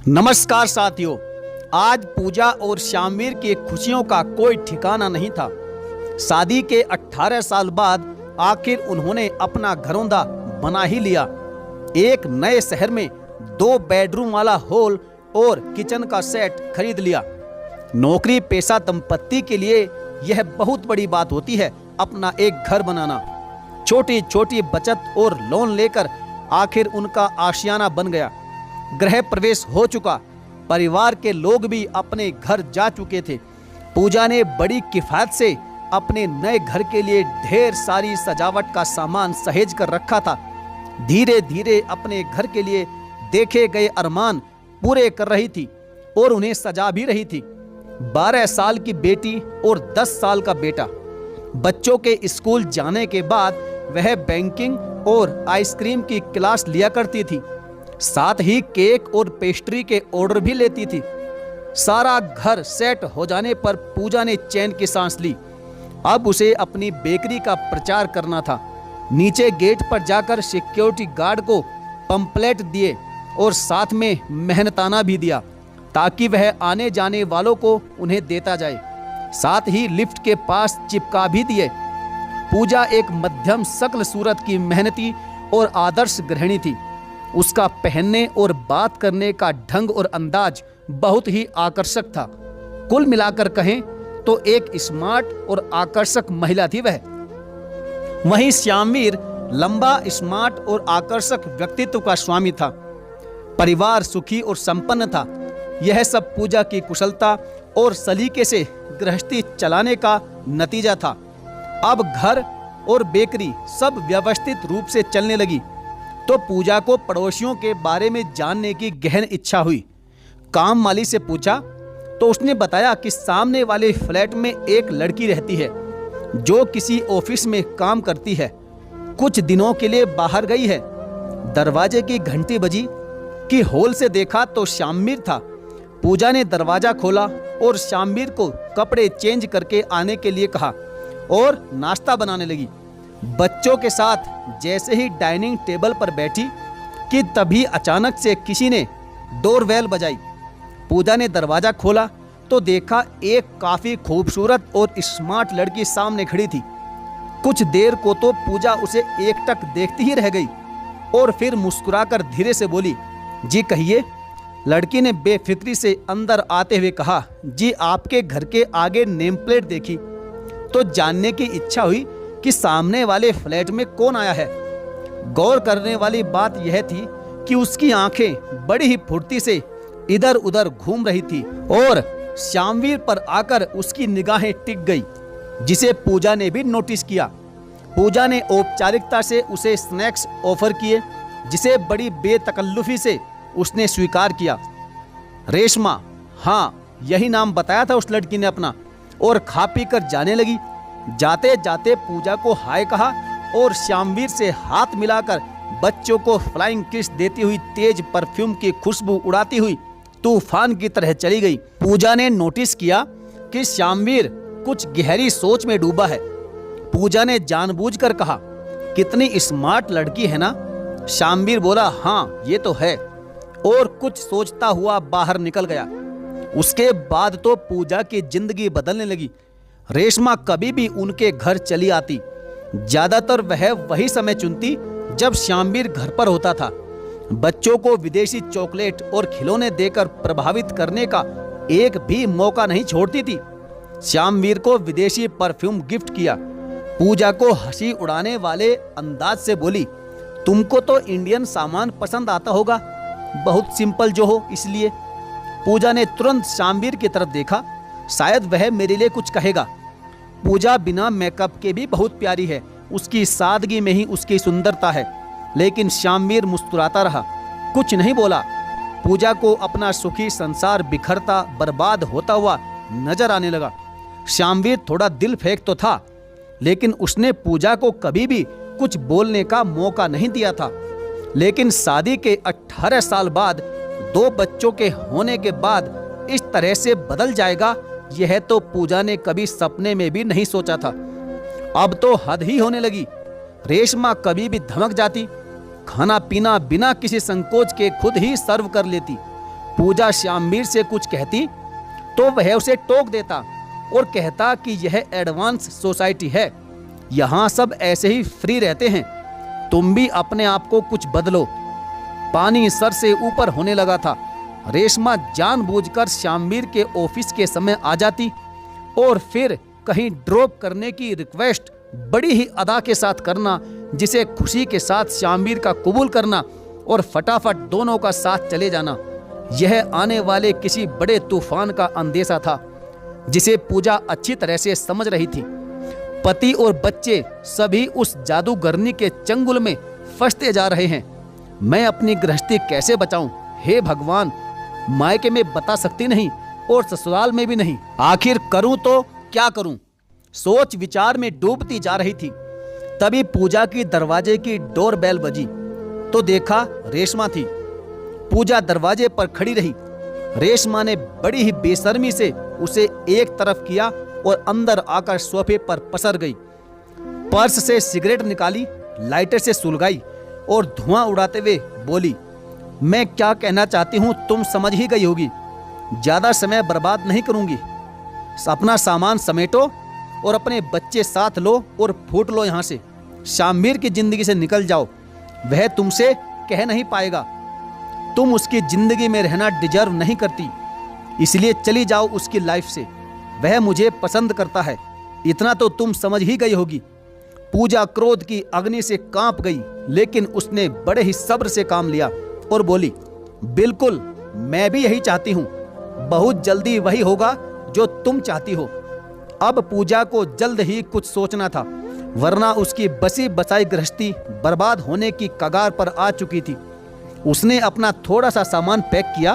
नमस्कार साथियों, आज पूजा और शामवीर की खुशियों का कोई ठिकाना नहीं था। शादी के 18 साल बाद आखिर उन्होंने अपना घरौंदा बना ही लिया। एक नए शहर में 2 बेडरूम वाला हॉल और किचन का सेट खरीद लिया। नौकरी पेशा दंपत्ति के लिए यह बहुत बड़ी बात होती है, अपना एक घर बनाना। छोटी छोटी बचत और लोन लेकर आखिर उनका आशियाना बन गया। गृह प्रवेश हो चुका, परिवार के लोग भी अपने घर जा चुके थे। पूजा ने बड़ी किफायत से अपने नए घर के लिए ढेर सारी सजावट का सामान सहेज कर रखा था। धीरे धीरे अपने घर के लिए देखे गए अरमान पूरे कर रही थी और उन्हें सजा भी रही थी। 12 साल की बेटी और 10 साल का बेटा। बच्चों के स्कूल जाने के बाद वह बैंकिंग और आइसक्रीम की क्लास लिया करती थी, साथ ही केक और पेस्ट्री के ऑर्डर भी लेती थी। सारा घर सेट हो जाने पर पूजा ने चैन की सांस ली। अब उसे अपनी बेकरी का प्रचार करना था। नीचे गेट पर जाकर सिक्योरिटी गार्ड को पंपलेट दिए और साथ में मेहनताना भी दिया ताकि वह आने जाने वालों को उन्हें देता जाए। साथ ही लिफ्ट के पास चिपका भी दिए। पूजा एक मध्यम शक्ल सूरत की मेहनती और आदर्श गृहिणी थी। उसका पहनने और बात करने का ढंग और अंदाज बहुत ही आकर्षक था। कुल मिलाकर कहें तो एक स्मार्ट और आकर्षक महिला थी वह। वहीं शामवीर लंबा, स्मार्ट और आकर्षक व्यक्तित्व का स्वामी था। परिवार सुखी और संपन्न था। यह सब पूजा की कुशलता और सलीके से गृहस्थी चलाने का नतीजा था। अब घर और बेकरी सब व्यवस्थित रूप से चलने लगी तो पूजा को पड़ोसियों के बारे में जानने की गहन इच्छा हुई। काम वाली से पूछा तो उसने बताया कि सामने वाले फ्लैट में एक लड़की रहती है जो किसी ऑफिस में काम करती है। कुछ दिनों के लिए बाहर गई है। दरवाजे की घंटी बजी कि हॉल से देखा तो शामवीर था। पूजा ने दरवाजा खोला और शामवीर को कपड़े चेंज करके आने के लिए कहा और नाश्ता बनाने लगी। बच्चों के साथ जैसे ही डाइनिंग टेबल पर बैठी कि तभी अचानक से किसी ने डोरबेल बजाई। पूजा ने दरवाजा खोला तो देखा एक काफी खूबसूरत और स्मार्ट लड़की सामने खड़ी थी। कुछ देर को तो पूजा उसे एकटक देखती ही रह गई और फिर मुस्कुराकर धीरे से बोली, जी कहिए। लड़की ने बेफिक्री से अंदर आते हुए कहा, जी आपके घर के आगे नेम प्लेट देखी तो जानने की इच्छा हुई कि सामने वाले फ्लैट में कौन आया है। गौर करने वाली बात यह थी कि उसकी आंखें बड़ी ही फुर्ती से इधर उधर घूम रही थी और शामवीर पर आकर उसकी निगाहें टिक गई, जिसे पूजा ने भी नोटिस किया। पूजा ने औपचारिकता से उसे स्नैक्स ऑफर किए, जिसे बड़ी बेतकल्लुफी से उसने स्वीकार किया। रेशमा, हाँ यही नाम बताया था उस लड़की ने अपना, और खा पी कर जाने लगी। जाते जाते पूजा को हाय कहा और शामवीर से हाथ मिलाकर बच्चों को फ्लाइंग किस देती हुई तेज परफ्यूम की खुशबू उड़ाती हुई तूफान की तरह चली गई। पूजा ने नोटिस किया कि शामवीर कुछ गहरी सोच में डूबा है। पूजा ने जानबूझकर कहा, कितनी स्मार्ट लड़की है ना। शामवीर बोला, हाँ ये तो है, और कुछ सोचता हुआ बाहर निकल गया। उसके बाद तो पूजा की जिंदगी बदलने लगी। रेशमा कभी भी उनके घर चली आती। ज्यादातर वह वही समय चुनती जब शामवीर घर पर होता था। बच्चों को विदेशी चॉकलेट और खिलौने देकर प्रभावित करने का एक भी मौका नहीं छोड़ती थी। शामवीर को विदेशी परफ्यूम गिफ्ट किया। पूजा को हंसी उड़ाने वाले अंदाज से बोली, तुमको तो इंडियन सामान पसंद आता होगा, बहुत सिंपल जो हो इसलिए। पूजा ने तुरंत शामवीर की तरफ देखा, शायद वह मेरे लिए कुछ कहेगा। पूजा बिना मेकअप के भी बहुत प्यारी है, उसकी सादगी में ही उसकी सुंदरता है। लेकिन शामवीर मुस्कुराता रहा, कुछ नहीं बोला। पूजा को अपना सुखी संसार बिखरता बर्बाद होता हुआ नजर आने लगा। शामवीर थोड़ा दिल फेंक तो था, लेकिन उसने पूजा को कभी भी कुछ बोलने का मौका नहीं दिया था। लेकिन शादी के 18 साल बाद 2 बच्चों के होने के बाद इस तरह से बदल जाएगा, यह तो पूजा ने कभी सपने में भी नहीं सोचा था। अब तो हद ही होने लगी। रेशमा कभी भी धमक जाती, खाना पीना बिना किसी संकोच के खुद ही सर्व कर लेती। पूजा श्यामवीर से कुछ कहती तो वह उसे टोक देता और कहता कि यह एडवांस सोसाइटी है, यहाँ सब ऐसे ही फ्री रहते हैं, तुम भी अपने आप को कुछ बदलो। पानी सर से ऊपर होने लगा था। रेशमा जानबूझकर श्यामवीर के ऑफिस के समय आ जाती और फिर कहीं ड्रॉप करने की रिक्वेस्ट बड़ी ही अदा के साथ करना, जिसे खुशी के साथ श्यामवीर का कबूल करना और फटाफट दोनों का साथ चले जाना। यह आने वाले किसी बड़े तूफान का अंदेशा था जिसे पूजा अच्छी तरह से समझ रही थी। पति और बच्चे सभी उस जादूगरनी के चंगुल में फंसते जा रहे हैं। मैं अपनी गृहस्थी कैसे बचाऊं? हे भगवान, मायके में बता सकती नहीं और ससुराल में भी नहीं। आखिर करूं तो क्या करूं? सोच विचार में डूबती जा रही थी। तभी पूजा की दरवाजे की डोरबेल बजी तो देखा रेशमा थी। पूजा दरवाजे पर खड़ी रही। रेशमा ने बड़ी ही बेशर्मी से उसे एक तरफ किया और अंदर आकर सोफे पर पसर गई। पर्स से सिगरेट निकाली, लाइटर से सुलगाई और धुआं उड़ाते हुए बोली, मैं क्या कहना चाहती हूँ तुम समझ ही गई होगी। ज्यादा समय बर्बाद नहीं करूंगी। अपना सामान समेटो और अपने बच्चे साथ लो और फूट लो यहाँ से। श्यामवीर की जिंदगी से निकल जाओ। वह तुमसे कह नहीं पाएगा। तुम उसकी जिंदगी में रहना डिजर्व नहीं करती, इसलिए चली जाओ उसकी लाइफ से। वह मुझे पसंद करता है, इतना तो तुम समझ ही गई होगी। पूजा क्रोध की अग्नि से कांप गई, लेकिन उसने बड़े ही सब्र से काम लिया और बोली, बिल्कुल, मैं भी यही चाहती हूँ। बहुत जल्दी वही होगा जो तुम चाहती हो। अब पूजा को जल्द ही कुछ सोचना था, वरना उसकी बसी बसाई गृहस्थी बर्बाद होने की कगार पर आ चुकी थी। उसने अपना थोड़ा सा सामान पैक किया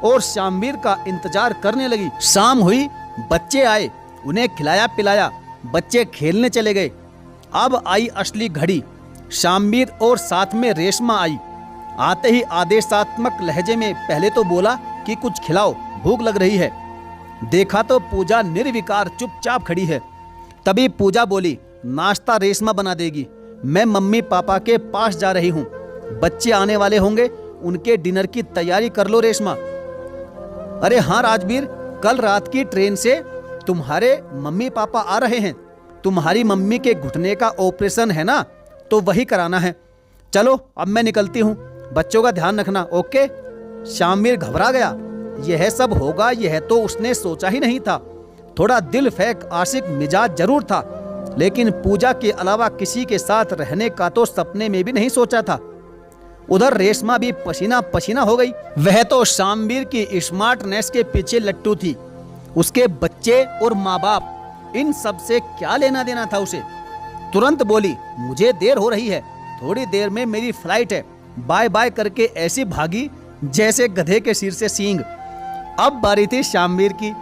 और श्यामवीर का इंतजार करने लगी। शाम हुई, बच्चे आए, उन्हें खिलाया पिलाया, बच्चे खेलने चले गए। अब आई असली घड़ी। श्यामवीर और साथ में रेशमा आई। आते ही आदेशात्मक लहजे में पहले तो बोला कि कुछ खिलाओ, भूख लग रही है। देखा तो पूजा निर्विकार चुपचाप खड़ी है। तभी पूजा बोली, नाश्ता रेशमा बना देगी, मैं मम्मी पापा के पास जा रही हूँ। बच्चे आने वाले होंगे, उनके डिनर की तैयारी कर लो रेशमा। अरे हाँ राजवीर, कल रात की ट्रेन से तुम्हारे मम्मी पापा आ रहे हैं। तुम्हारी मम्मी के घुटने का ऑपरेशन है ना, तो वही कराना है। चलो अब मैं निकलती हूँ, बच्चों का ध्यान रखना, ओके। श्यामवीर घबरा गया। यह सब होगा यह तो उसने सोचा ही नहीं था। थोड़ा दिल फेंक आशिक मिजाज जरूर था, लेकिन पूजा के अलावा किसी के साथ रहने का तो सपने में भी नहीं सोचा था। उधर रेशमा भी पसीना पसीना हो गई। वह तो श्यामवीर की स्मार्टनेस के पीछे लट्टू थी। उसके बच्चे और माँ बाप, इन सब से क्या लेना देना था उसे। तुरंत बोली, मुझे देर हो रही है, थोड़ी देर में मेरी फ्लाइट है। बाय बाय करके ऐसी भागी जैसे गधे के सिर से सींग। अब बारी थी श्यामवीर की।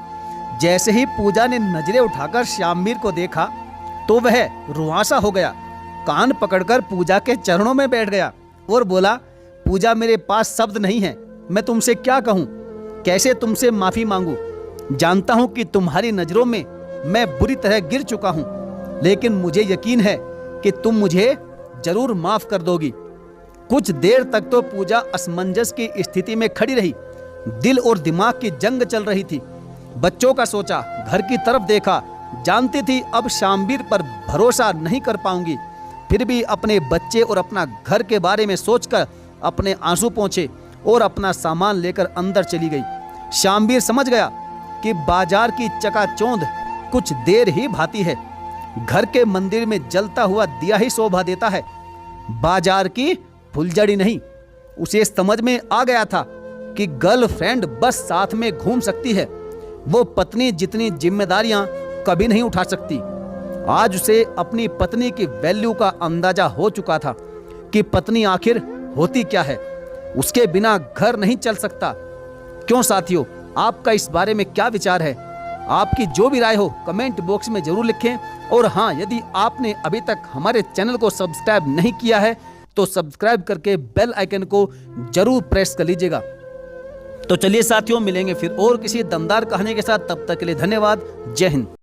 जैसे ही पूजा ने नजरें उठाकर श्यामवीर को देखा तो वह रुआंसा हो गया। कान पकड़कर पूजा के चरणों में बैठ गया और बोला, पूजा मेरे पास शब्द नहीं है, मैं तुमसे क्या कहूँ, कैसे तुमसे माफी मांगू। जानता हूँ कि तुम्हारी नजरों में मैं बुरी तरह गिर चुका हूँ, लेकिन मुझे यकीन है कि तुम मुझे जरूर माफ कर दोगी। कुछ देर तक तो पूजा असमंजस की स्थिति में खड़ी रही। दिल और दिमाग की जंग चल रही थी। बच्चों का सोचा, घर की तरफ देखा। जानती थी अब श्यामवीर पर भरोसा नहीं कर पाऊंगी, फिर भी अपने बच्चे और अपना घर के बारे में सोचकर अपने आंसू पोंछे और अपना सामान लेकर अंदर चली गई। श्यामवीर समझ गया कि बाजार की चकाचौंध कुछ देर ही भाती है। घर के मंदिर में जलता हुआ दिया ही शोभा देता है, बाजार की फुलझड़ी नहीं। उसे समझ में आ गया था कि गर्लफ्रेंड बस साथ में घूम सकती है, वो पत्नी जितनी जिम्मेदारियां कभी नहीं उठा सकती। आज उसे अपनी पत्नी की वैल्यू का अंदाजा हो चुका था कि पत्नी आखिर होती क्या है। उसके बिना घर नहीं चल सकता। क्यों साथियों, आपका इस बारे में क्या विचार है? आपकी जो भी राय हो कमेंट बॉक्स में जरूर लिखें। और हाँ, यदि आपने अभी तक हमारे चैनल को सब्सक्राइब नहीं किया है तो सब्सक्राइब करके बेल आइकन को जरूर प्रेस कर लीजिएगा। तो चलिए साथियों, मिलेंगे फिर और किसी दमदार कहानी के साथ। तब तक के लिए धन्यवाद। जय हिंद।